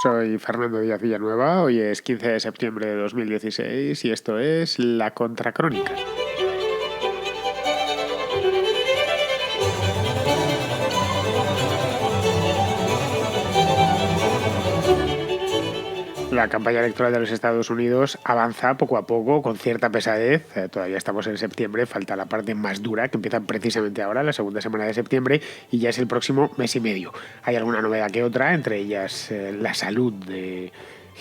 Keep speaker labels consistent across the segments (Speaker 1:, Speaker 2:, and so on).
Speaker 1: Soy Fernando Díaz Villanueva, hoy es 15 de septiembre de 2016 y esto es La Contracrónica. La campaña electoral de los Estados Unidos avanza poco a poco, con cierta pesadez. Todavía estamos en septiembre, falta la parte más dura, que empieza precisamente ahora, la segunda semana de septiembre, y ya es el próximo mes y medio. Hay alguna novedad que otra, entre ellas la salud de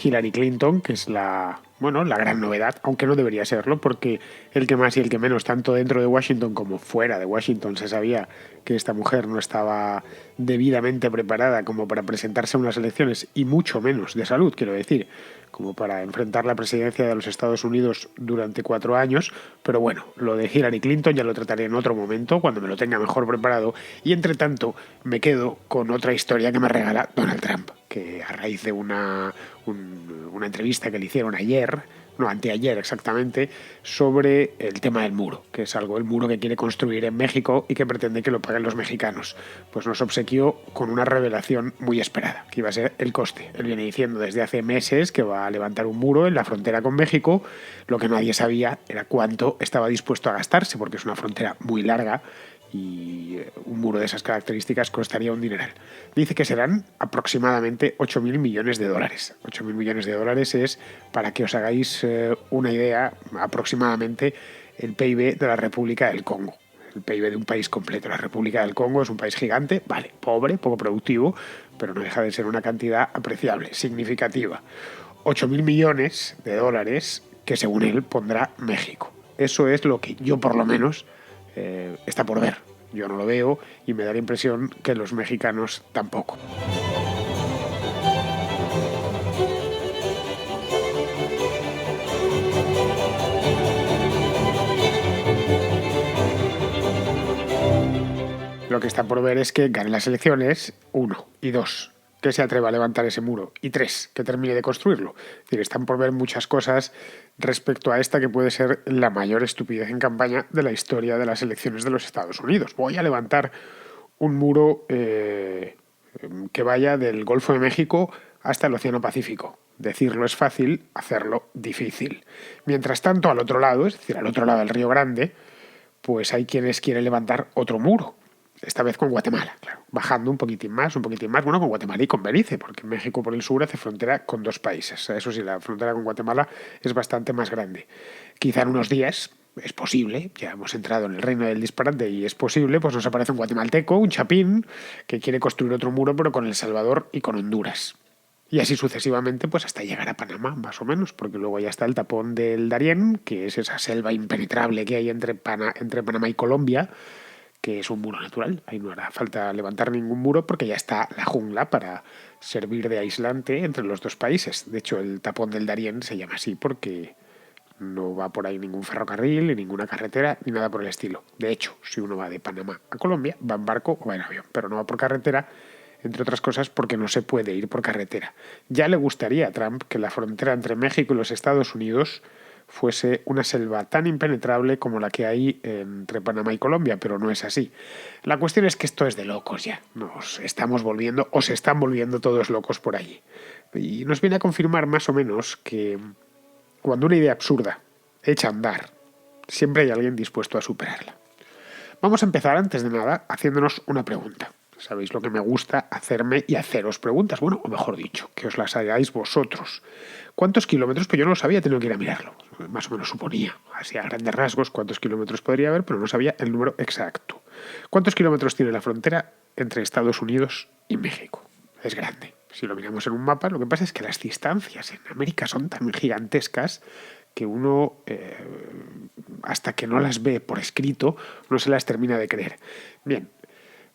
Speaker 1: Hillary Clinton, que es la gran novedad, aunque no debería serlo, porque el que más y el que menos, tanto dentro de Washington como fuera de Washington, se sabía que esta mujer no estaba debidamente preparada como para presentarse a unas elecciones, y mucho menos de salud, quiero decir, como para enfrentar la presidencia de los Estados Unidos durante 4 años. Pero bueno, lo de Hillary Clinton ya lo trataré en otro momento, cuando me lo tenga mejor preparado, y entre tanto me quedo con otra historia que me regala Donald Trump, que a raíz de una entrevista que le hicieron anteayer exactamente, sobre el tema del muro, que es el muro que quiere construir en México y que pretende que lo paguen los mexicanos. Pues nos obsequió con una revelación muy esperada, que iba a ser el coste. Él viene diciendo desde hace meses que va a levantar un muro en la frontera con México. Lo que nadie sabía era cuánto estaba dispuesto a gastarse, porque es una frontera muy larga y un muro de esas características costaría un dineral. Dice que serán aproximadamente 8.000 millones de dólares. 8.000 millones de dólares es, para que os hagáis una idea, aproximadamente el PIB de la República del Congo. El PIB de un país completo. La República del Congo es un país gigante, vale, pobre, poco productivo, pero no deja de ser una cantidad apreciable, significativa. 8.000 millones de dólares que, según él, pondrá México. Eso es lo que yo, por lo menos, está por ver. Yo no lo veo y me da la impresión que los mexicanos tampoco. Lo que está por ver es que gane las elecciones, 1, y 2, que se atreva a levantar ese muro, y 3, que termine de construirlo. Es decir, están por ver muchas cosas respecto a esta que puede ser la mayor estupidez en campaña de la historia de las elecciones de los Estados Unidos. Voy a levantar un muro que vaya del Golfo de México hasta el Océano Pacífico. Decirlo es fácil, hacerlo difícil. Mientras tanto, al otro lado, es decir, al otro lado del Río Grande, pues hay quienes quieren levantar otro muro. Esta vez con Guatemala, claro, bajando un poquitín más, bueno, con Guatemala y con Belice, porque México por el sur hace frontera con 2 países. Eso sí, la frontera con Guatemala es bastante más grande. Quizá en unos días, es posible, ya hemos entrado en el reino del disparate y es posible, pues nos aparece un guatemalteco, un chapín, que quiere construir otro muro, pero con El Salvador y con Honduras. Y así sucesivamente, pues hasta llegar a Panamá, más o menos, porque luego ya está el tapón del Darién, que es esa selva impenetrable que hay entre Panamá y Colombia, que es un muro natural. Ahí no hará falta levantar ningún muro porque ya está la jungla para servir de aislante entre los 2 países. De hecho, el tapón del Darién se llama así porque no va por ahí ningún ferrocarril, ni ninguna carretera, ni nada por el estilo. De hecho, si uno va de Panamá a Colombia, va en barco o va en avión, pero no va por carretera, entre otras cosas porque no se puede ir por carretera. Ya le gustaría a Trump que la frontera entre México y los Estados Unidos fuese una selva tan impenetrable como la que hay entre Panamá y Colombia, pero no es así. La cuestión es que esto es de locos ya. Nos estamos volviendo, o se están volviendo todos locos por allí. Y nos viene a confirmar más o menos que cuando una idea absurda echa a andar, siempre hay alguien dispuesto a superarla. Vamos a empezar, antes de nada, haciéndonos una pregunta. Sabéis lo que me gusta hacerme y haceros preguntas. Bueno, o mejor dicho, que os las hagáis vosotros. ¿Cuántos kilómetros? Pues yo no lo sabía, tengo que ir a mirarlo. Más o menos suponía, así a grandes rasgos, cuántos kilómetros podría haber, pero no sabía el número exacto. ¿Cuántos kilómetros tiene la frontera entre Estados Unidos y México? Es grande. Si lo miramos en un mapa, lo que pasa es que las distancias en América son tan gigantescas que uno, hasta que no las ve por escrito, no se las termina de creer. Bien,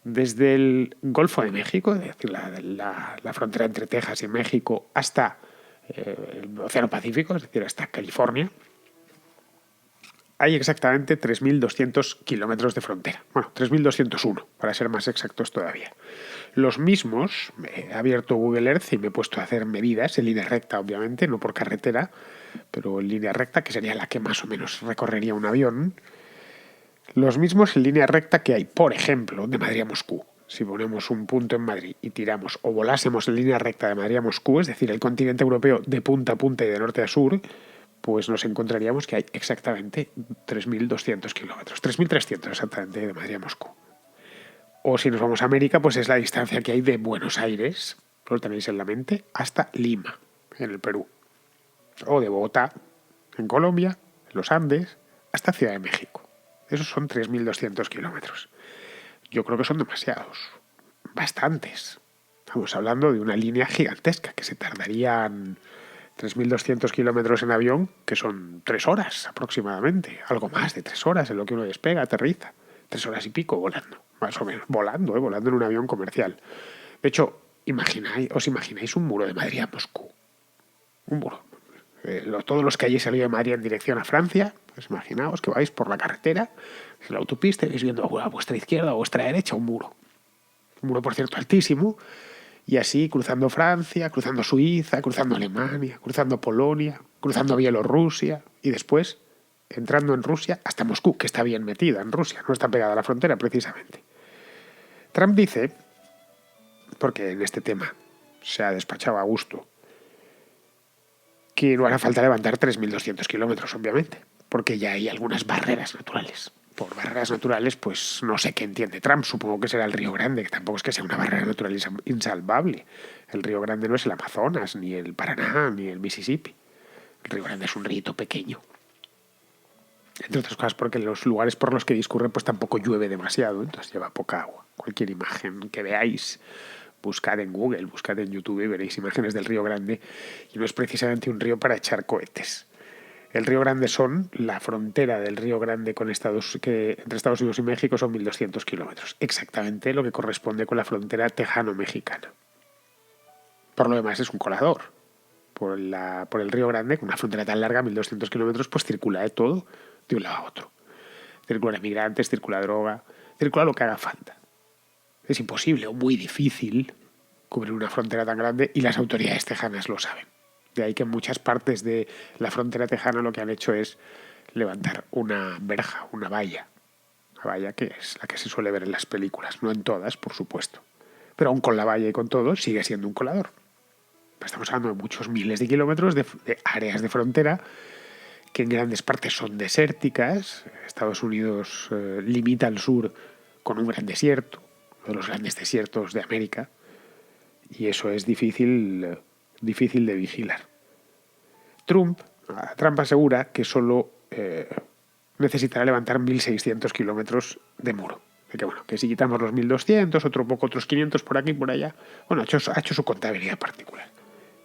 Speaker 1: desde el Golfo de México, es decir, la frontera entre Texas y México, hasta el Océano Pacífico, es decir, hasta California, hay exactamente 3.200 kilómetros de frontera. Bueno, 3.201, para ser más exactos todavía. Los mismos, he abierto Google Earth y me he puesto a hacer medidas en línea recta, obviamente, no por carretera, pero en línea recta, que sería la que más o menos recorrería un avión. Los mismos en línea recta que hay, por ejemplo, de Madrid a Moscú. si ponemos un punto en Madrid y tiramos o volásemos en línea recta de Madrid a Moscú, es decir, el continente europeo de punta a punta y de norte a sur, pues nos encontraríamos que hay exactamente 3.200 kilómetros, 3.300 exactamente de Madrid a Moscú. O si nos vamos a América, pues es la distancia que hay de Buenos Aires, lo tenéis en la mente, hasta Lima, en el Perú. O de Bogotá, en Colombia, en los Andes, hasta Ciudad de México. Esos son 3.200 kilómetros. Yo creo que son demasiados, bastantes. Estamos hablando de una línea gigantesca que se tardarían 3.200 kilómetros en avión, que son 3 horas aproximadamente, algo más de 3 horas en lo que uno despega, aterriza. 3 horas y pico volando, más o menos, volando en un avión comercial. De hecho, ¿os imagináis un muro de Madrid a Moscú? Un muro. Todos los que hayáis salido de Madrid en dirección a Francia, pues imaginaos que vais por la carretera, en la autopista, y vais viendo a vuestra izquierda o a vuestra derecha un muro. Un muro, por cierto, altísimo, y así cruzando Francia, cruzando Suiza, cruzando Alemania, cruzando Polonia, cruzando Bielorrusia, y después entrando en Rusia hasta Moscú, que está bien metida en Rusia, no está pegada a la frontera precisamente. Trump dice, porque en este tema se ha despachado a gusto, que no hará falta levantar 3.200 kilómetros, obviamente, porque ya hay algunas barreras naturales. Por barreras naturales, pues no sé qué entiende Trump, supongo que será el Río Grande, que tampoco es que sea una barrera natural insalvable. El Río Grande no es el Amazonas, ni el Paraná, ni el Mississippi. El Río Grande es un río pequeño. Entre otras cosas porque en los lugares por los que discurre pues tampoco llueve demasiado, entonces lleva poca agua. Cualquier imagen que veáis, buscad en Google, buscad en YouTube y veréis imágenes del Río Grande, y no es precisamente un río para echar cohetes. El Río Grande la frontera del Río Grande entre Estados Unidos y México son 1.200 kilómetros, exactamente lo que corresponde con la frontera tejano-mexicana. Por lo demás es un colador. Por el Río Grande, con una frontera tan larga, 1.200 kilómetros, pues circula de todo de un lado a otro. Circula migrantes, circula droga, circula lo que haga falta. Es imposible o muy difícil cubrir una frontera tan grande y las autoridades tejanas lo saben. De ahí que en muchas partes de la frontera tejana lo que han hecho es levantar una verja, una valla que es la que se suele ver en las películas, no en todas, por supuesto. Pero aún con la valla y con todo, sigue siendo un colador. Estamos hablando de muchos miles de kilómetros de áreas de frontera que en grandes partes son desérticas. Estados Unidos limita al sur con un gran desierto, uno de los grandes desiertos de América, y eso es difícil de vigilar. Trump asegura que solo necesitará levantar 1.600 kilómetros de muro. Que si quitamos los 1.200, otros 500 por aquí y por allá, ha hecho su contabilidad particular,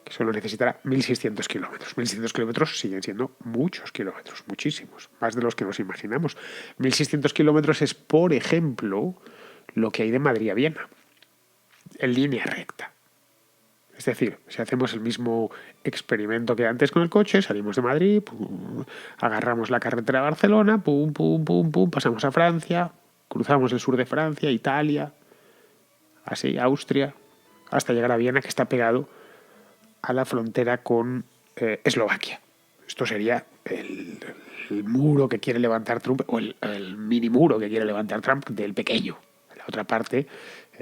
Speaker 1: que solo necesitará 1.600 kilómetros. 1.600 kilómetros siguen siendo muchos kilómetros, muchísimos, más de los que nos imaginamos. 1.600 kilómetros es, por ejemplo, lo que hay de Madrid a Viena, en línea recta. Es decir, si hacemos el mismo experimento que antes con el coche, salimos de Madrid, agarramos la carretera a Barcelona, pasamos a Francia, cruzamos el sur de Francia, Italia, así, Austria, hasta llegar a Viena, que está pegado a la frontera con Eslovaquia. Esto sería el muro que quiere levantar Trump, o el mini muro que quiere levantar Trump del pequeño. La otra parte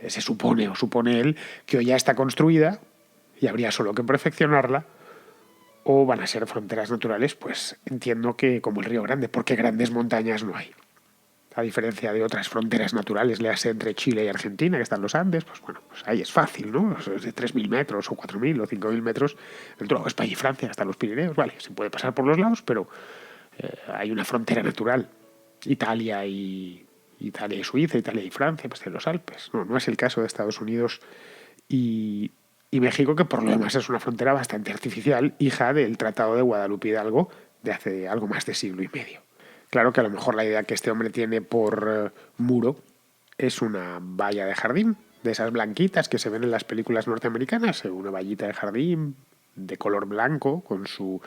Speaker 1: supone él que o ya está construida y habría solo que perfeccionarla, o van a ser fronteras naturales, pues entiendo que como el Río Grande, porque grandes montañas no hay. A diferencia de otras fronteras naturales, léase entre Chile y Argentina, que están los Andes, pues ahí es fácil, ¿no? Es de 3.000 metros, o 4.000, o 5.000 metros, dentro de España y Francia, hasta los Pirineos, vale, se puede pasar por los lados, pero hay una frontera natural. Italia y Suiza, Italia y Francia, pues de los Alpes. No es el caso de Estados Unidos y México, que por lo demás es una frontera bastante artificial, hija del Tratado de Guadalupe Hidalgo de hace algo más de siglo y medio. Claro que a lo mejor la idea que este hombre tiene por muro es una valla de jardín, de esas blanquitas que se ven en las películas norteamericanas, una vallita de jardín de color blanco con su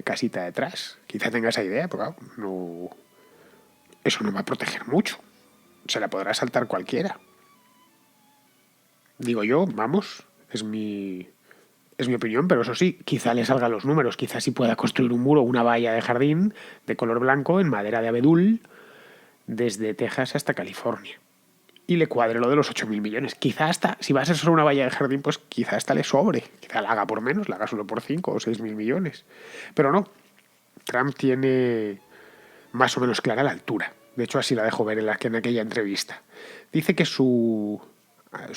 Speaker 1: casita detrás. Quizá tenga esa idea, pero claro, eso no va a proteger mucho. Se la podrá saltar cualquiera. Digo yo, es mi opinión, pero eso sí, quizá le salgan los números, quizá sí pueda construir un muro, una valla de jardín de color blanco en madera de abedul desde Texas hasta California. y le cuadre lo de los 8.000 millones. Quizá hasta, si va a ser solo una valla de jardín, pues quizá hasta le sobre. Quizá la haga por menos, la haga solo por 5 o 6.000 millones. Pero no, Trump tiene más o menos clara la altura. De hecho, así la dejó ver en aquella entrevista. Dice que su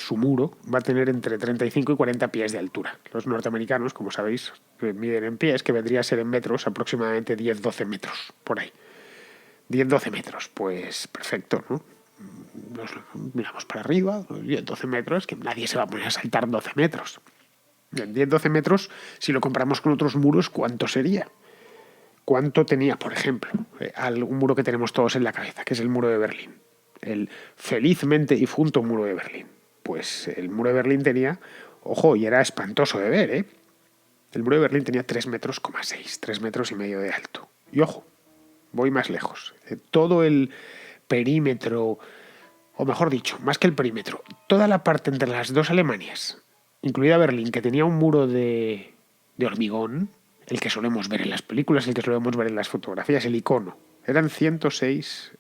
Speaker 1: muro va a tener entre 35 y 40 pies de altura. Los norteamericanos, como sabéis, miden en pies, que vendría a ser en metros, aproximadamente 10-12 metros, por ahí. 10-12 metros, pues perfecto, ¿no? Nos miramos para arriba, 10-12 metros, que nadie se va a poner a saltar 12 metros. En 10-12 metros, si lo comparamos con otros muros, ¿cuánto sería? ¿Cuánto tenía, por ejemplo, un muro que tenemos todos en la cabeza, que es el muro de Berlín? El felizmente difunto muro de Berlín. Pues el muro de Berlín tenía, ojo, y era espantoso de ver, ¿eh? El muro de Berlín tenía 3,6 metros, 3,5 metros de alto. Y ojo, voy más lejos. Todo el perímetro, o mejor dicho, más que el perímetro, toda la parte entre las dos Alemanias, incluida Berlín, que tenía un muro de hormigón, el que solemos ver en las películas, el que solemos ver en las fotografías, el icono, eran 106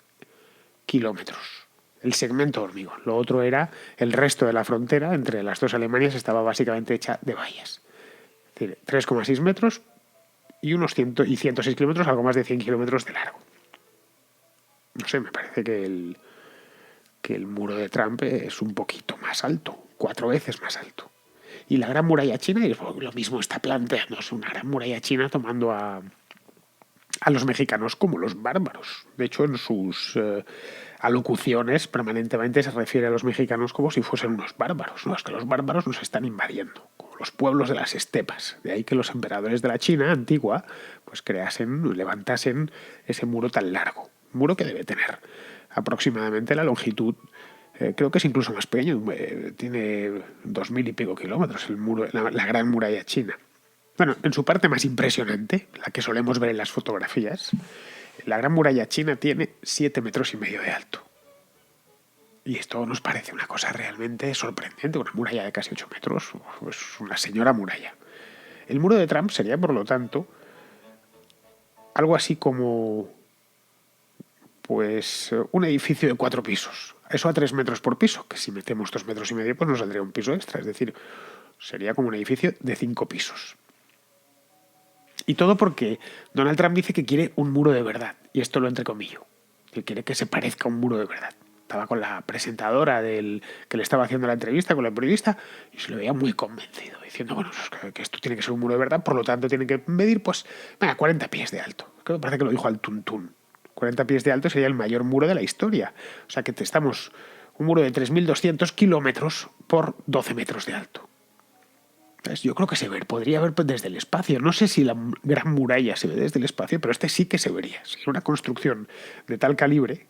Speaker 1: kilómetros. El segmento hormigón. Lo otro era el resto de la frontera entre las dos Alemanias estaba básicamente hecha de vallas. Es decir, 3,6 metros y 106 kilómetros, algo más de 100 kilómetros de largo. No sé, me parece que el muro de Trump es un poquito más alto, 4 veces más alto. Y la Gran Muralla China, y lo mismo está planteándose una Gran Muralla China tomando a los mexicanos como los bárbaros. De hecho, en sus alocuciones permanentemente se refiere a los mexicanos como si fuesen unos bárbaros. No, es que los bárbaros nos están invadiendo, como los pueblos de las estepas. De ahí que los emperadores de la China antigua pues levantasen ese muro tan largo. Un muro que debe tener aproximadamente la longitud, creo que es incluso más pequeño, tiene 2.000 y pico kilómetros el muro, la Gran Muralla China. Bueno, en su parte más impresionante, la que solemos ver en las fotografías, la Gran Muralla China tiene 7,5 metros de alto. Y esto nos parece una cosa realmente sorprendente, una muralla de casi 8 metros, pues una señora muralla. El muro de Trump sería, por lo tanto, algo así como pues un edificio de 4 pisos. Eso a 3 metros por piso, que si metemos 2,5 metros, pues nos saldría un piso extra. Es decir, sería como un edificio de 5 pisos. Y todo porque Donald Trump dice que quiere un muro de verdad. Y esto lo entrecomillo. Que quiere que se parezca a un muro de verdad. Estaba con la presentadora que le estaba haciendo la entrevista, con la periodista, y se lo veía muy convencido, diciendo, bueno, que esto tiene que ser un muro de verdad, por lo tanto tiene que medir, pues, 40 pies de alto. Creo que parece que lo dijo al tuntún. 40 pies de alto sería el mayor muro de la historia. O sea que estamos un muro de 3.200 kilómetros por 12 metros de alto. Entonces, yo creo que podría ver desde el espacio. No sé si la Gran Muralla se ve desde el espacio, pero este sí que se vería. Sería una construcción de tal calibre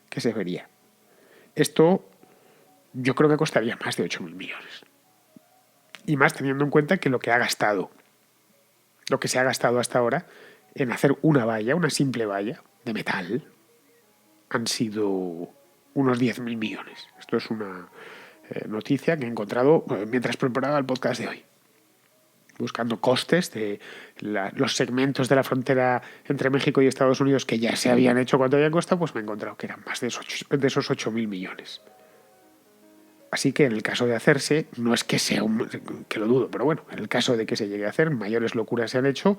Speaker 1: que se vería. Esto yo creo que costaría más de 8.000 millones. Y más teniendo en cuenta que lo que se ha gastado hasta ahora en hacer una valla, una simple valla de metal, han sido unos 10.000 millones. Esto es una noticia que he encontrado mientras preparaba el podcast de hoy. Buscando costes de los segmentos de la frontera entre México y Estados Unidos que ya se habían hecho cuánto habían costado, pues me he encontrado que eran más de esos 8.000 millones. Así que en el caso de hacerse, no es que sea que lo dudo, pero bueno, en el caso de que se llegue a hacer, mayores locuras se han hecho,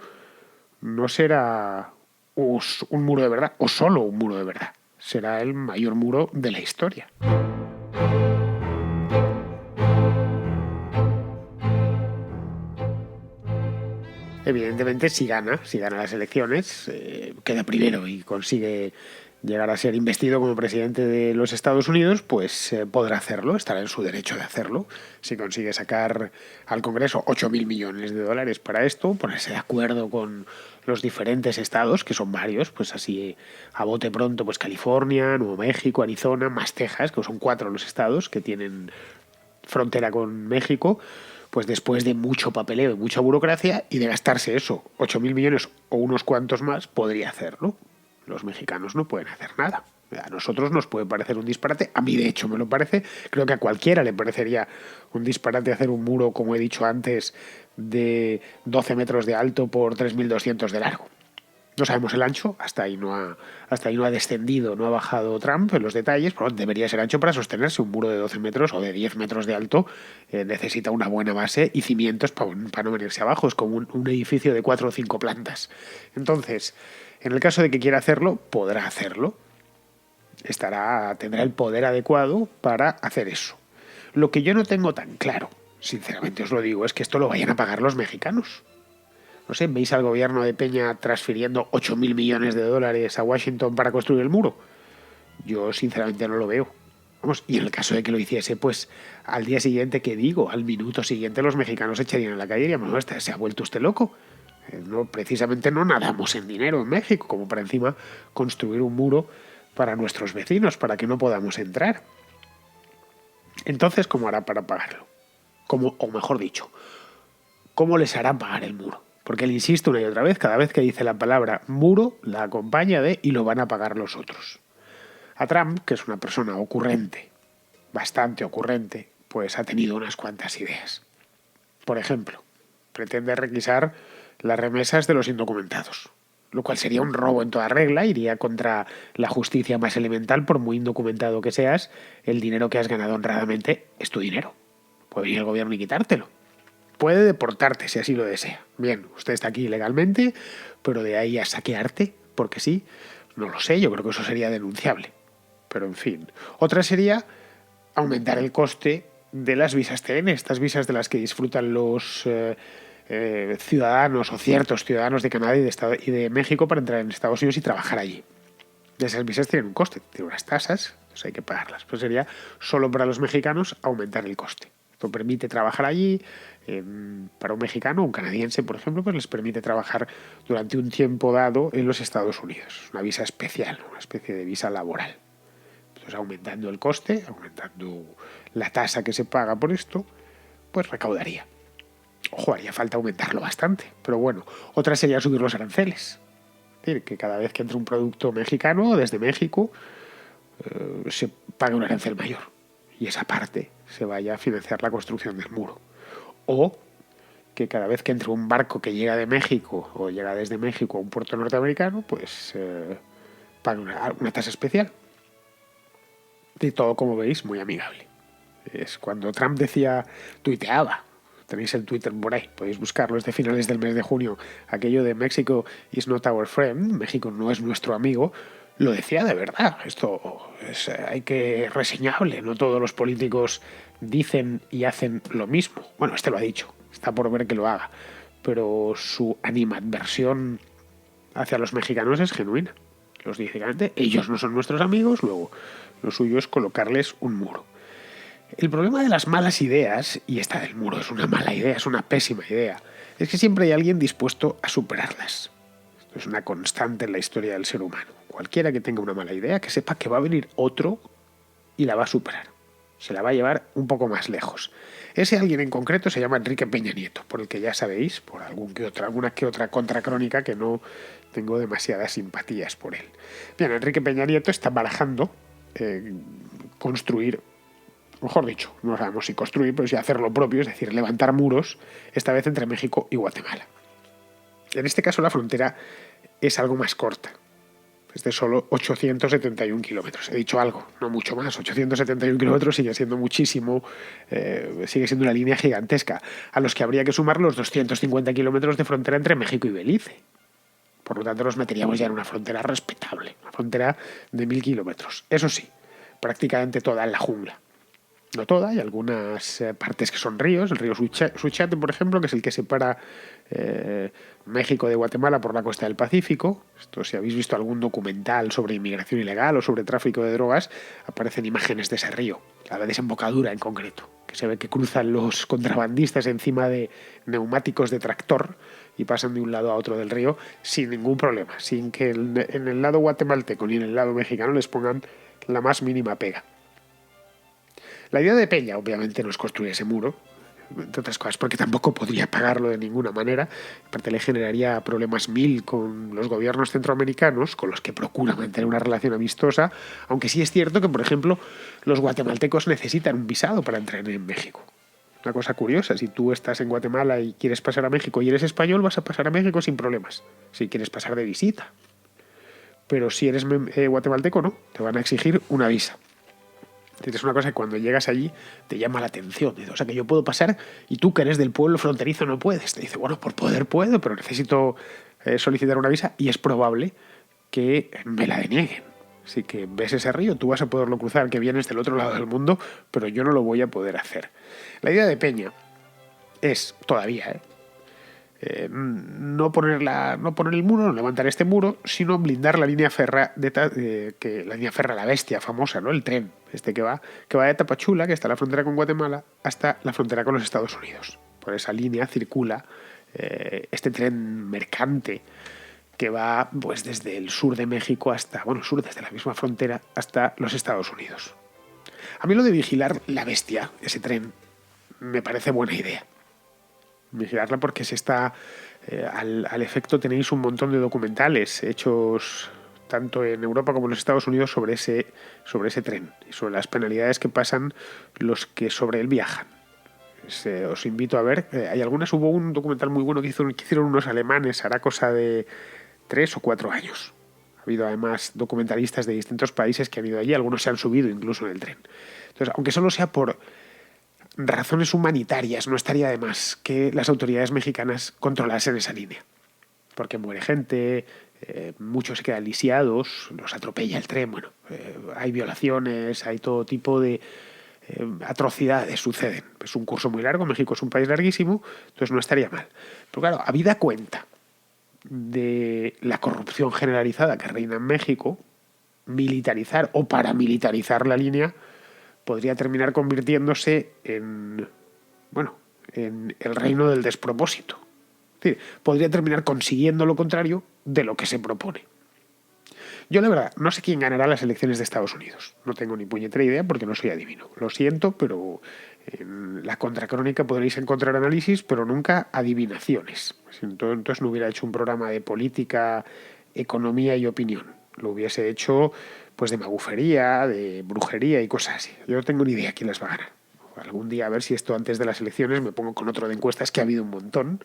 Speaker 1: no será un muro de verdad, o solo un muro de verdad. Será el mayor muro de la historia. Evidentemente, si gana las elecciones, queda primero y consigue llegar a ser investido como presidente de los Estados Unidos, pues podrá hacerlo, estará en su derecho de hacerlo. Si consigue sacar al Congreso 8.000 millones de dólares para esto, ponerse de acuerdo con los diferentes estados, que son varios, pues así a bote pronto, pues California, Nuevo México, Arizona, más Texas, que son 4 los estados que tienen frontera con México, pues después de mucho papeleo y mucha burocracia y de gastarse eso, 8.000 millones o unos cuantos más, podría hacerlo. Los mexicanos no pueden hacer nada. A nosotros nos puede parecer un disparate, a mí de hecho me lo parece, creo que a cualquiera le parecería un disparate hacer un muro, como he dicho antes, de 12 metros de alto por 3.200 de largo. No sabemos el ancho, hasta ahí no ha descendido, no ha bajado Trump en los detalles, pero debería ser ancho para sostenerse. Un muro de 12 metros o de 10 metros de alto necesita una buena base y cimientos para no venirse abajo. Es como un edificio de 4 o 5 plantas. Entonces, en el caso de que quiera hacerlo, podrá hacerlo. Tendrá el poder adecuado para hacer eso. Lo que yo no tengo tan claro, sinceramente os lo digo, es que esto lo vayan a pagar los mexicanos. No sé, ¿veis al gobierno de Peña transfiriendo 8.000 millones de dólares a Washington para construir el muro? Yo sinceramente no lo veo. Vamos, y en el caso de que lo hiciese, pues al día siguiente, ¿qué digo? Al minuto siguiente los mexicanos echarían en la calle y dirían, no, se ha vuelto usted loco. No, precisamente no nadamos en dinero en México, como para encima construir un muro para nuestros vecinos, para que no podamos entrar. Entonces, ¿cómo hará para pagarlo? O mejor dicho, ¿cómo les hará pagar el muro? Porque él insiste una y otra vez, cada vez que dice la palabra muro, la acompaña de y lo van a pagar los otros. A Trump, que es una persona ocurrente, bastante ocurrente, pues ha tenido unas cuantas ideas. Por ejemplo, pretende requisar las remesas de los indocumentados, lo cual sería un robo en toda regla, iría contra la justicia más elemental. Por muy indocumentado que seas, el dinero que has ganado honradamente es tu dinero. Puede venir el gobierno y quitártelo. Puede deportarte si así lo desea. Bien, usted está aquí ilegalmente, pero de ahí a saquearte, porque sí, no lo sé, yo creo que eso sería denunciable. Pero en fin. Otra sería aumentar el coste de las visas TN, estas visas de las que disfrutan los ciudadanos o ciertos ciudadanos de Canadá y de México para entrar en Estados Unidos y trabajar allí. Esas visas tienen un coste, tienen unas tasas, entonces hay que pagarlas. Pues sería solo para los mexicanos aumentar el coste. Esto permite trabajar allí. Para un mexicano, un canadiense, por ejemplo, pues les permite trabajar durante un tiempo dado en los Estados Unidos. Una visa especial, una especie de visa laboral. Entonces, aumentando el coste, aumentando la tasa que se paga por esto, pues recaudaría. Ojo, haría falta aumentarlo bastante. Pero bueno, otra sería subir los aranceles. Es decir, que cada vez que entre un producto mexicano, desde México, se pague un arancel mayor. Y esa parte se vaya a financiar la construcción del muro. O que cada vez que entre un barco que llega de México o llega desde México a un puerto norteamericano, pues pague una tasa especial. Y todo, como veis, muy amigable. Es cuando Trump tuiteaba, tenéis el Twitter por ahí, podéis buscarlo, es de finales del mes de junio, aquello de México is not our friend, México no es nuestro amigo, lo decía de verdad. Esto hay que reseñable, no todos los políticos dicen y hacen lo mismo. Bueno, este lo ha dicho, está por ver que lo haga, pero su animadversión hacia los mexicanos es genuina. Los dice claramente, ellos no son nuestros amigos, luego lo suyo es colocarles un muro. El problema de las malas ideas, y esta del muro es una mala idea, es una pésima idea, es que siempre hay alguien dispuesto a superarlas. Esto es una constante en la historia del ser humano. Cualquiera que tenga una mala idea, que sepa que va a venir otro y la va a superar. Se la va a llevar un poco más lejos. Ese alguien en concreto se llama Enrique Peña Nieto, por el que ya sabéis, por alguna que otra contracrónica, que no tengo demasiadas simpatías por él. Bien, Enrique Peña Nieto está barajando construir, mejor dicho, no sabemos si construir, pero sí hacer lo propio, es decir, levantar muros, esta vez entre México y Guatemala. En este caso la frontera es algo más corta, es de solo 871 kilómetros. He dicho algo, no mucho más. 871 kilómetros sigue siendo muchísimo, sigue siendo una línea gigantesca, a los que habría que sumar los 250 kilómetros de frontera entre México y Belice. Por lo tanto, nos meteríamos ya en una frontera respetable, una frontera de 1.000 kilómetros. Eso sí, prácticamente toda en la jungla. No toda, hay algunas partes que son ríos, el río Suchiate, por ejemplo, que es el que separa México de Guatemala por la costa del Pacífico. Esto, si habéis visto algún documental sobre inmigración ilegal o sobre tráfico de drogas, aparecen imágenes de ese río, la desembocadura en concreto, que se ve que cruzan los contrabandistas encima de neumáticos de tractor y pasan de un lado a otro del río sin ningún problema, sin que en el lado guatemalteco ni en el lado mexicano les pongan la más mínima pega. La idea de Peña, obviamente, no es construir ese muro, entre otras cosas, porque tampoco podría pagarlo de ninguna manera. Aparte, le generaría problemas con los gobiernos centroamericanos, con los que procura mantener una relación amistosa, aunque sí es cierto que, por ejemplo, los guatemaltecos necesitan un visado para entrar en México. Una cosa curiosa, si tú estás en Guatemala y quieres pasar a México y eres español, vas a pasar a México sin problemas, si quieres pasar de visita. Pero si eres guatemalteco, no, te van a exigir una visa. Es una cosa que cuando llegas allí te llama la atención. Dice, o sea, que yo puedo pasar y tú que eres del pueblo fronterizo no puedes. Te dice, bueno, por poder puedo, pero necesito solicitar una visa y es probable que me la denieguen. Así que ves ese río, tú vas a poderlo cruzar, que vienes del otro lado del mundo, pero yo no lo voy a poder hacer. La idea de Peña es, todavía, no poner el muro, no levantar este muro, sino blindar la línea férrea, la línea férrea, la bestia famosa, ¿no? El tren que va de Tapachula, que está en la frontera con Guatemala, hasta la frontera con los Estados Unidos. Por esa línea circula este tren mercante que va pues desde el sur de México desde la misma frontera hasta los Estados Unidos. A mí lo de vigilar la bestia, ese tren, me parece buena idea. Vigilarla porque al efecto tenéis un montón de documentales hechos tanto en Europa como en los Estados Unidos sobre ese tren y sobre las penalidades que pasan los que sobre él viajan. Os invito a ver, hubo un documental muy bueno que hicieron unos alemanes, hará cosa de 3 o 4 años. Ha habido además documentalistas de distintos países que han ido allí, algunos se han subido incluso en el tren. Entonces, aunque solo sea por razones humanitarias, no estaría de más que las autoridades mexicanas controlasen esa línea. Porque muere gente, muchos se quedan lisiados, los atropella el tren, hay violaciones, hay todo tipo de atrocidades suceden. Es un curso muy largo, México es un país larguísimo, entonces no estaría mal. Pero claro, habida cuenta de la corrupción generalizada que reina en México, militarizar o paramilitarizar la línea podría terminar convirtiéndose en el reino del despropósito. Es decir, podría terminar consiguiendo lo contrario de lo que se propone. Yo, la verdad, no sé quién ganará las elecciones de Estados Unidos. No tengo ni puñetera idea porque no soy adivino. Lo siento, pero en la contracrónica podréis encontrar análisis, pero nunca adivinaciones. Entonces no hubiera hecho un programa de política, economía y opinión. Lo hubiese hecho pues de magufería, de brujería y cosas así. Yo no tengo ni idea quién las va a ganar. Algún día, a ver si esto antes de las elecciones me pongo con otro de encuestas, que ha habido un montón.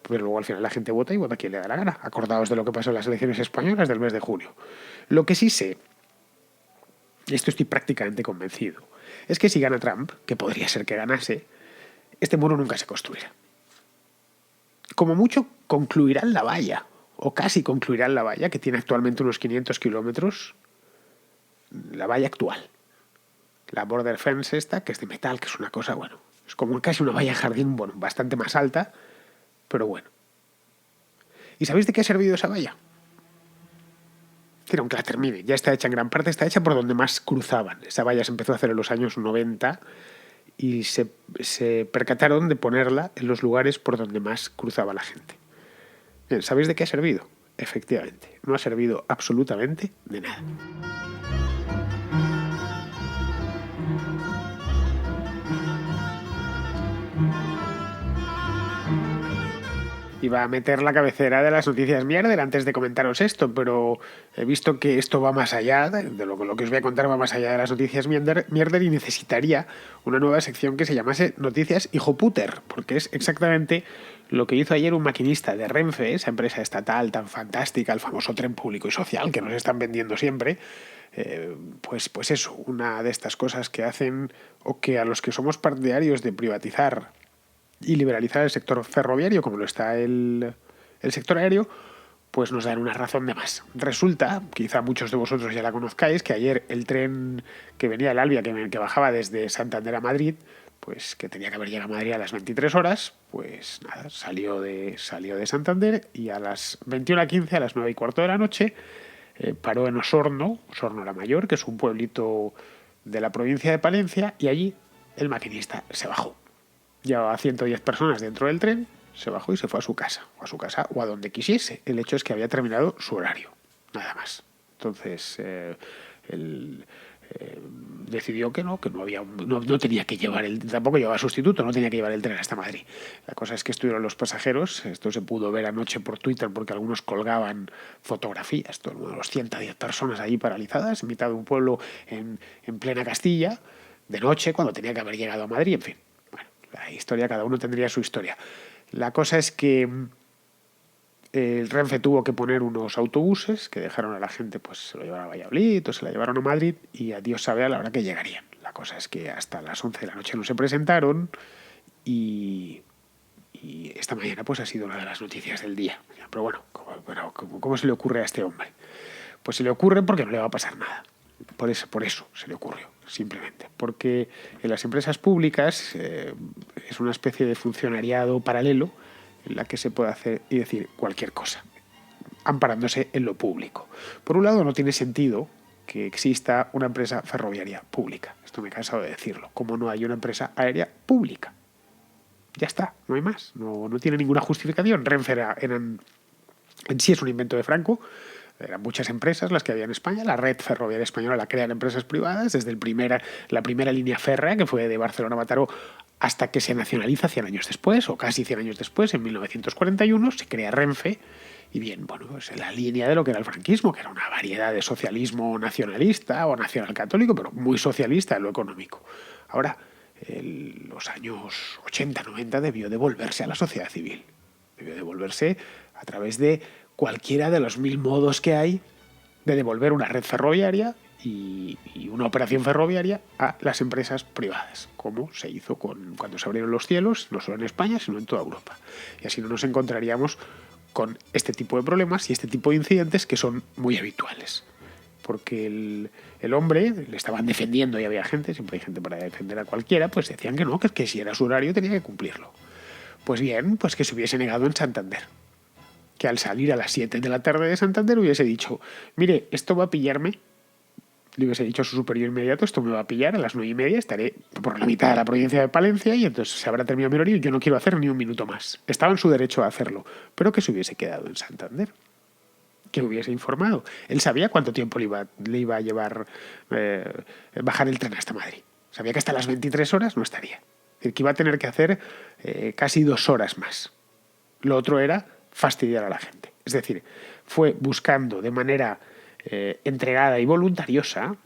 Speaker 1: Pero luego al final la gente vota y vota quien le da la gana. Acordaos de lo que pasó en las elecciones españolas del mes de junio. Lo que sí sé, y esto estoy prácticamente convencido, es que si gana Trump, que podría ser que ganase, este muro nunca se construirá. Como mucho concluirán la valla, o casi concluirán la valla, que tiene actualmente unos 500 kilómetros, la valla actual. La border fence esta, que es de metal, que es una cosa, es como casi una valla de jardín, bastante más alta, pero bueno. ¿Y sabéis de qué ha servido esa valla? Aunque la termine, ya está hecha en gran parte, está hecha por donde más cruzaban. Esa valla se empezó a hacer en los años 90 y se percataron de ponerla en los lugares por donde más cruzaba la gente. Bien, ¿sabéis de qué ha servido? Efectivamente, no ha servido absolutamente de nada. Iba a meter la cabecera de las noticias mierder antes de comentaros esto, pero he visto que esto va más allá, de lo que os voy a contar va más allá de las noticias mierder y necesitaría una nueva sección que se llamase Noticias Hijoputer, porque es exactamente lo que hizo ayer un maquinista de Renfe, esa empresa estatal tan fantástica, el famoso tren público y social que nos están vendiendo siempre. Pues eso, una de estas cosas que hacen o que a los que somos partidarios de privatizar y liberalizar el sector ferroviario como lo está el sector aéreo, pues nos dan una razón de más. Resulta, quizá muchos de vosotros ya la conozcáis, que ayer el tren que venía del Alvia, que bajaba desde Santander a Madrid, pues que tenía que haber llegado a Madrid a las 23 horas, pues nada, salió de Santander y a las 21:15, a las 9:15 de la noche, paró en Osorno la Mayor, que es un pueblito de la provincia de Palencia, y allí el maquinista se bajó. Llevaba 110 personas dentro del tren, se bajó y se fue a su casa o a donde quisiese. El hecho es que había terminado su horario, nada más. Entonces, él decidió que no tenía que llevar tampoco llevaba sustituto, no tenía que llevar el tren hasta Madrid. La cosa es que estuvieron los pasajeros, esto se pudo ver anoche por Twitter porque algunos colgaban fotografías, todo el mundo, los 110 personas allí paralizadas, en mitad de un pueblo en plena Castilla, de noche, cuando tenía que haber llegado a Madrid, en fin. La historia, cada uno tendría su historia. La cosa es que el Renfe tuvo que poner unos autobuses que dejaron a la gente, pues se lo llevaron a Valladolid o se la llevaron a Madrid y a Dios sabe a la hora que llegarían. La cosa es que hasta las 11 de la noche no se presentaron y esta mañana pues ha sido una de las noticias del día. Pero bueno, ¿cómo se le ocurre a este hombre? Pues se le ocurre porque no le va a pasar nada. Por eso se le ocurrió, simplemente. Porque en las empresas públicas es una especie de funcionariado paralelo en la que se puede hacer y decir cualquier cosa, amparándose en lo público. Por un lado, no tiene sentido que exista una empresa ferroviaria pública. Esto me he cansado de decirlo. Como no hay una empresa aérea pública. Ya está, no hay más. No tiene ninguna justificación. Renfe en sí es un invento de Franco. Eran muchas empresas las que había en España. La red ferroviaria española la crean empresas privadas desde la primera línea férrea, que fue de Barcelona a Mataró, hasta que se nacionaliza 100 años después, o casi 100 años después, en 1941, se crea Renfe. Y bien, bueno, pues en la línea de lo que era el franquismo, que era una variedad de socialismo nacionalista o nacional católico, pero muy socialista en lo económico. Ahora, en los años 80-90 debió devolverse a la sociedad civil. Debió devolverse a través de cualquiera de los 1000 modos que hay de devolver una red ferroviaria y una operación ferroviaria a las empresas privadas, como se hizo cuando se abrieron los cielos, no solo en España, sino en toda Europa. Y así no nos encontraríamos con este tipo de problemas y este tipo de incidentes que son muy habituales. Porque el hombre le estaban defendiendo y había gente, siempre hay gente para defender a cualquiera, pues decían que no, que si era su horario tenía que cumplirlo. Pues bien, pues que se hubiese negado en Santander. Que al salir a las 7 de la tarde de Santander hubiese dicho, mire, esto va a pillarme. Le hubiese dicho a su superior inmediato, esto me va a pillar a las 9:30, estaré por la mitad de la provincia de Palencia y entonces se habrá terminado mi horario y yo no quiero hacer ni un minuto más. Estaba en su derecho a hacerlo, pero que se hubiese quedado en Santander. Que hubiese informado. Él sabía cuánto tiempo le iba a llevar bajar el tren hasta Madrid. Sabía que hasta las 23 horas no estaría. Es decir, que iba a tener que hacer casi 2 horas más. Lo otro era fastidiar a la gente. Es decir, fue buscando de manera entregada y voluntariosa,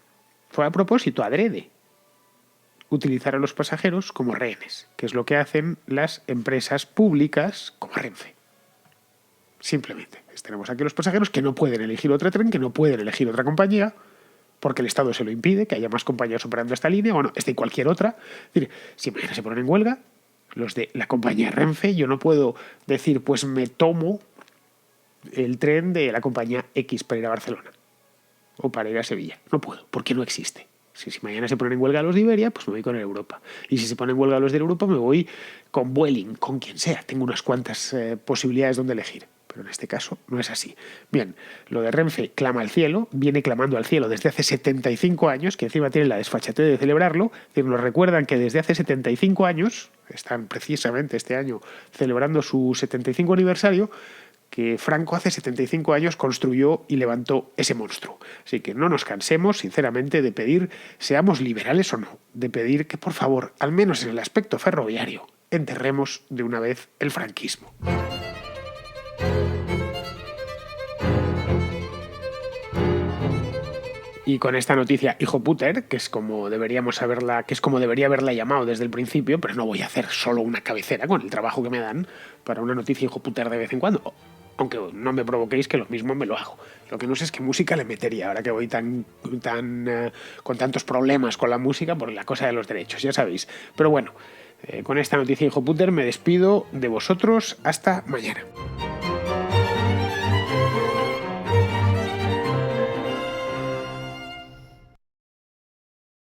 Speaker 1: fue a propósito, adrede, utilizar a los pasajeros como rehenes, que es lo que hacen las empresas públicas como Renfe. Simplemente. Tenemos aquí los pasajeros que no pueden elegir otro tren, que no pueden elegir otra compañía, porque el Estado se lo impide, que haya más compañías operando esta línea, bueno, esta y cualquier otra. Es decir, si mañana se ponen en huelga, los de la compañía Renfe, yo no puedo decir, pues me tomo el tren de la compañía X para ir a Barcelona o para ir a Sevilla. No puedo, porque no existe. Si mañana se ponen en huelga los de Iberia, pues me voy con el Europa. Y si se ponen en huelga los de Europa, me voy con Vueling, con quien sea. Tengo unas cuantas posibilidades donde elegir. Pero en este caso no es así. Bien, lo de Renfe clama al cielo, viene clamando al cielo desde hace 75 años, que encima tienen la desfachatez de celebrarlo. Es decir, nos recuerdan que desde hace 75 años, están precisamente este año celebrando su 75 aniversario, que Franco hace 75 años construyó y levantó ese monstruo. Así que no nos cansemos, sinceramente, de pedir, seamos liberales o no, de pedir que, por favor, al menos en el aspecto ferroviario, enterremos de una vez el franquismo. Y con esta noticia hijo puter, que es como debería haberla llamado desde el principio, pero no voy a hacer solo una cabecera con el trabajo que me dan para una noticia hijo puter de vez en cuando. Aunque no me provoquéis que lo mismo me lo hago. Lo que no sé es qué música le metería ahora que voy con tantos problemas con la música por la cosa de los derechos, ya sabéis. Pero bueno, con esta noticia hijo puter me despido de vosotros hasta mañana.